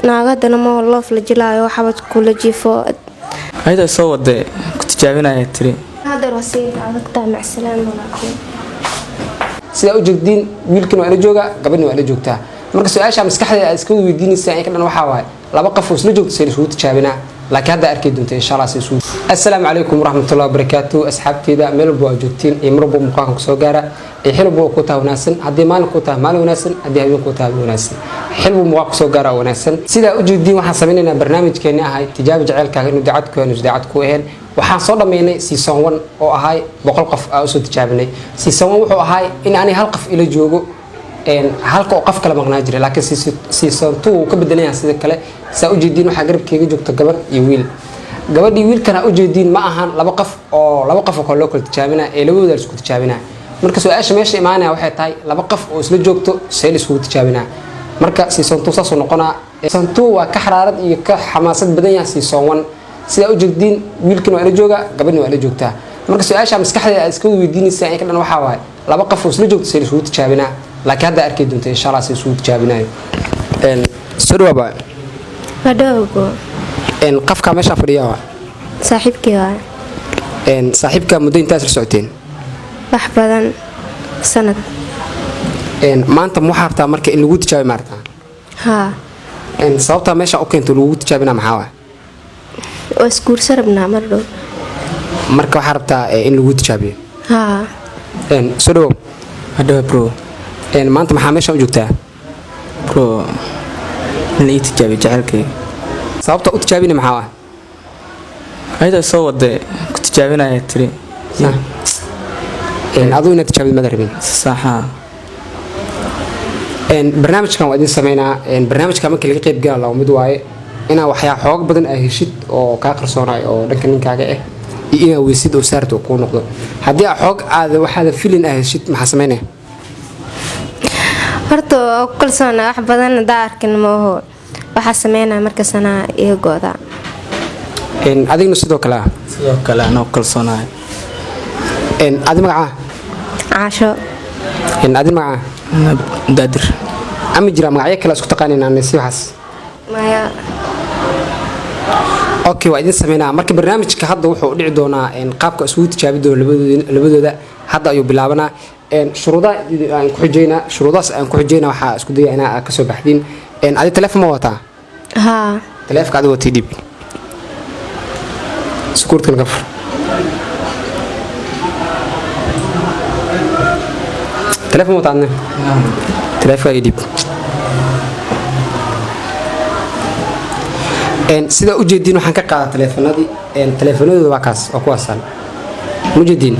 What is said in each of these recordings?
naagadana ma loof la jilaayo xabad kula jiifo ayda soo wade ku tijaabinaya tiri hadda rasiin adagta mac salaam sida u jeedin wiilkan waa la jooga gabadhna waa la joogtaa marka su'aasha maskaxda iska weydiinaysa in ka dhan waxa waay laba qof oo isla joogto si isku tijaabina laakiin hadda arkay doonta insha Allah si suu assalaamu alaykum warahmatullahi wabarakatuh asxaabteeda meel walba oo joogtiin ee marba muuqaalka ku soo gaara ee xilbo ku taa wanaagsan hadii maalin ku taa maalin wanaagsan hadii habeen ku taa wanaagsan xilbo muuqaalka ku soo gaara wanaagsan sida u jeedin waxaan sameeynaa barnaamijkeena ahay tijaabo jaceelkaaga inuu daacad ku ahayn waxaan soo dhameynay season 1 oo ahay 100 qof oo soo tijaabinay season 1 wuxuu ahay in aan hal qof ila joogo halka oo qof kala maqnaa jiray laakiin season 2 uu ka bedelayay sida kale saa u jeedin waxa garabkayga joogta gabar iyo wiil gabadhii wiilkana u jeedin ma ahan laba qof oo loo kala tijaabina ee labadooda isku tijaabina marka su'aasha meesha imaanaya waxay tahay laba qof oo isla joogto see isku tijaabina marka season 2 saas noqonaa season 2 waa ka xaraarad iyo ka xamaasad badan yahay season 1 sida u jeedin wiilkan waa la jooga gabadhna waa la joogtaa marka su'aasha maskaxda iska weydiinaysa in ka dhan waxa waay laba qof oo isla joogto see isku tijaabina laakiin hadda arkay doonta insha Allah si isku tijaabinayo soo dhawaaba hadawgo qafka meesha fadhiya saaxiibka muddo intaas la socoteen wax badan sanad maanta ma xartaa marka in lagu tijaabiyo maarta sababta meesha u keento lagu tijaabina maxaa waa oo iskuul sarabna mardo marka waxa rabtaa in lagu tijaabiyo soo dhawo hadaba bro maanta maxaa meesha u joogtaa bro la tijaabiyo jaceelkayga sababta u tijaabina maxaa ah ayda soo wade ku tijaabinaya tiri aduu inaad tijaabid madarabin saxa barnaamijkan waa idin sameynaa barnaamijka markii laga qayb gala mid waaye inaa waxyaa xoog badan ay heshid oo kaa qarsoonaay oo dhanka ninkaaga ah iyo inaa weysid oo saarto ku noqdo haddii xoog aad waxaad filin ah heshid maxaa sameynaa horta kalsoona wax badan daarkin ma oho waxa sameynaa marka sanaa iyo gooda adigna sidoo kale anoo kalsoonahay adi magaca caasho adi magaca daadir ama jira magacyo kale isku taqaanina si waxaas maya okay waa idin sameynaa marka barnaamijka hadda wuxuu dhici doonaa qaabka isku tijaabi doona labadooda hadda ayuu bilaabanaa shuruudaha aan ku xijeyna waxa isku dayay inaa ka soo baxdin adi telefoon ma wataa telefoonka adi watay dib sukuurtan gafur telefoon wataadna telefoonka dib sida u jeedin waxaan ka qaadaa telefoonadooda waa kaas oo kuwaasaan mujeedin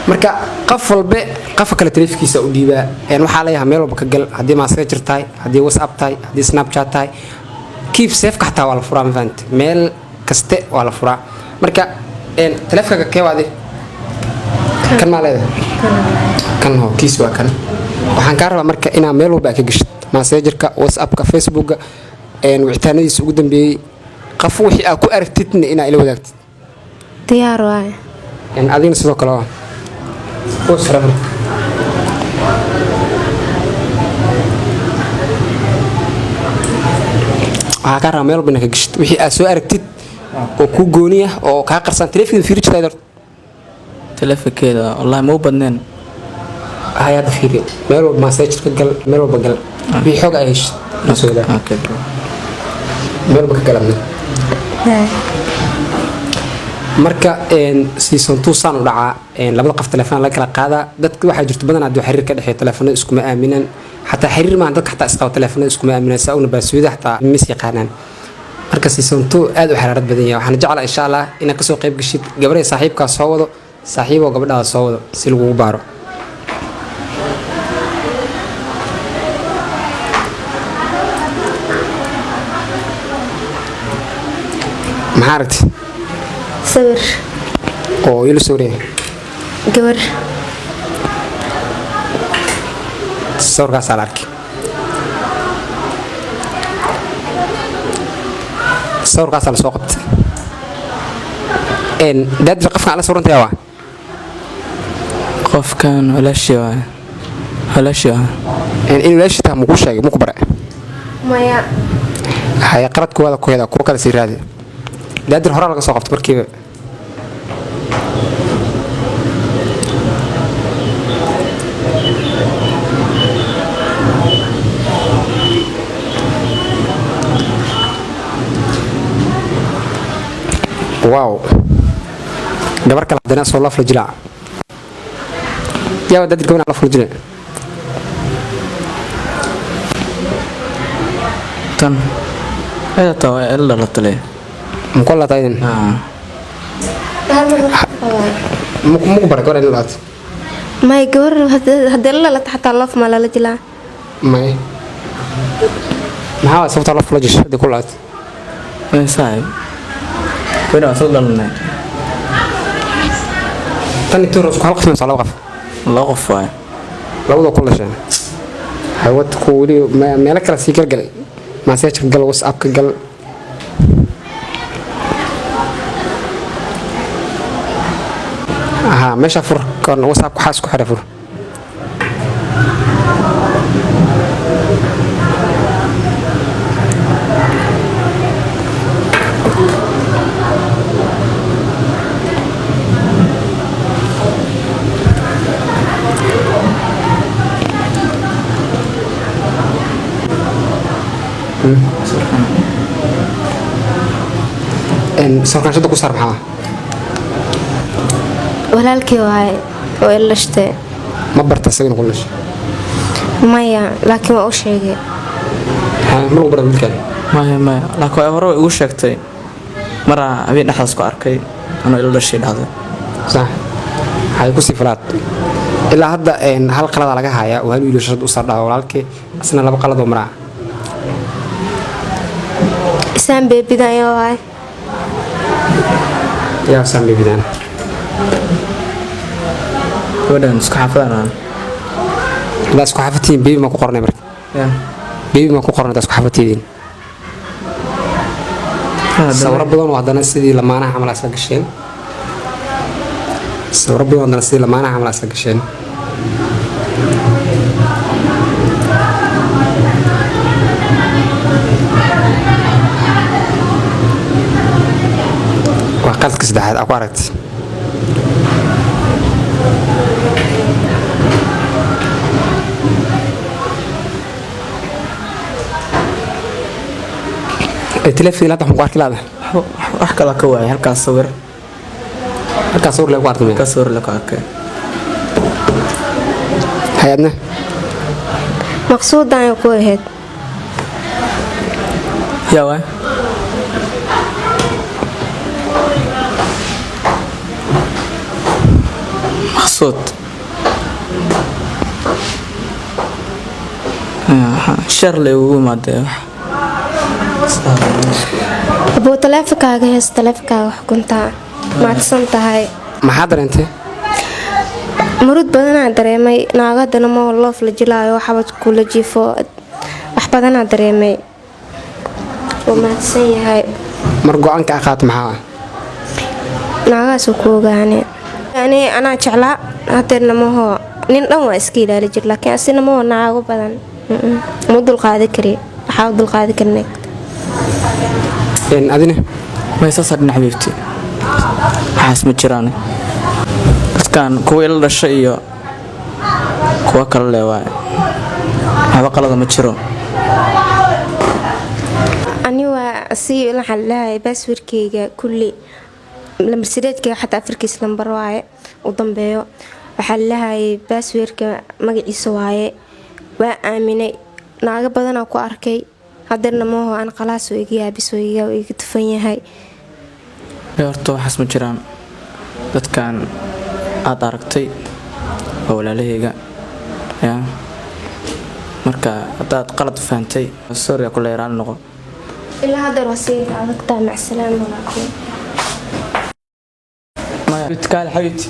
marka qof walba qofka kale telefonkiisa u dhiibaa waxaa leeyahay meel walba ka gal haddii messenger tahay haddii whatsapp tahay haddii snapchat tahay keep safe ka xataa waa la furaa mafahant meel kaste waa la furaa marka telefonka keewaade kan maa leedahay kan ho kiis waa kan waxaan kaa rabaa marka inaa meel walba ka gashid messengerka whatsappka facebooka wicitaanadiisa ugu dambeeyey qof wixii aad ku aragtidna inaa ila wadaagtid diyaar waay adigna sidoo kale waa waxaa kaa rabaa meel walba inaa ka gashid wixii aad soo aragtid oo ku gooniya oo kaa qarsan telefonkeeda fiiri jirtay telefonkeeda wallahi ma u badneen hayada fiiri meel walba message ka gal meel walba gal wixii xog ay heshid okay bro meel walba ka galabna marka season 2 saan u dhacaa labada qof telefoon la kala qaada dadka waxa jirto badan aad xiriir ka dhaxeeyo telefoonada isku ma aaminan hatta xiriir ma dadka hatta isqaw telefoonada isku ma aaminan saawna baaswida hatta mis yaqaanaan marka season 2 aad u xaraarad badan yahay waxaan jeclaa insha Allah inaad ka soo qayb gashid gabadha saaxiibka soo wado saaxiibo gabadha soo wado si lagu baaro maxaarti sawir oo ilo sawirey gabar sawirkaas aan arkay sawirkaas la soo qabtay dad qofka la sawirantay waa qofkan walaashiya in walaashita ma ku sheegay ma ku bare maya haya qaladkooda ku heda kuwa kale sii raadi daadir hore laga soo qabto markiiba واو gabar kale hadana soo laf la jilaa yaa dad goona laf la jilaa tan ayda tawa illa la tale mukolla tayden muku bar goor ilaat may gabar hadii la taxta laf ma la jilaa may maxaa sababta laf la jisho de kulaat ay saay wada soo dalnay tan toros ku halqsan soo laqaf laqaf waay labada kula shan hawad ku wali meel kala sii galgalay message gal WhatsApp ka gal aha meesha fur kan WhatsApp ku xaas ku xira fur sarkaashada ku saar maxaa walaalkii waay oo ilashte ma barta sagin ku lash maya laakiin waa u sheegay ma lagu baran milkan maya laakiin hore ugu sheegtay mara habeen dhaxaas ku arkay anoo ilashay dhacday sax hay ku sifraad ilaa hadda hal qalad laga hayaa oo hal wiil shad u saar dhaw walaalkii asna laba qalad oo maraa isaan beebidan waay yaa saan beebidan wadan isku xafadana la isku xafatiin beebi ma ku qornay marka ya beebi ma ku qornay isku xafatiin sawir badan oo hadana sidii lamaanaha camal asla gasheen sawir badan oo sidii lamaanaha camal asla gasheen وقالت كسد عاد أقارت التلفي لا تحكم قارك لا ده أحكي لك هو هلك الصور لك قارك مين كصور لك أوكي حياتنا maqsuud aan ku ahayd يا وين مقصود شر لي وما ده abuu taleefankaaga hees taleefankaaga wax kuntaa maadsan tahay maxaa dareentay murud badanaa dareemay naagadana ma loof la jilaayo xabad kula jiifo wax badanaa dareemay oo maadsan yahay mar go'aanka qaat maxaa naagaas ku ogaane yani anaa jeclaa hadeerna ma hoo nin dhan waa iska ilaali jir laakiin asina ma hoo naago badan ma dulqaadi kari waxaa u dulqaadi karnay adina ما يصير حبيبتي حاس مجراني بس كان كوي إلا الشيء كوا كلا واي هذا قلد مجرون أنا وأسيء لحالها بس وركيجا كل لما سيرت كي حتى أفريقيا لمبر واي وضمبيو وحلها بس وركا مجلس سواي وآمني ناقة بدنا أكو أركي hadeerna ma aan qalaas oo iga yaabis oo iga tufan yahay horta waxaas ma jiraan dadkan aad aragtay oo walaalahayga ya marka hadaad qalad fahantay sorry ku leeraan noqo ilaa hadeer wasiir adagtaa macsalaan walaakiin ما حبيبتي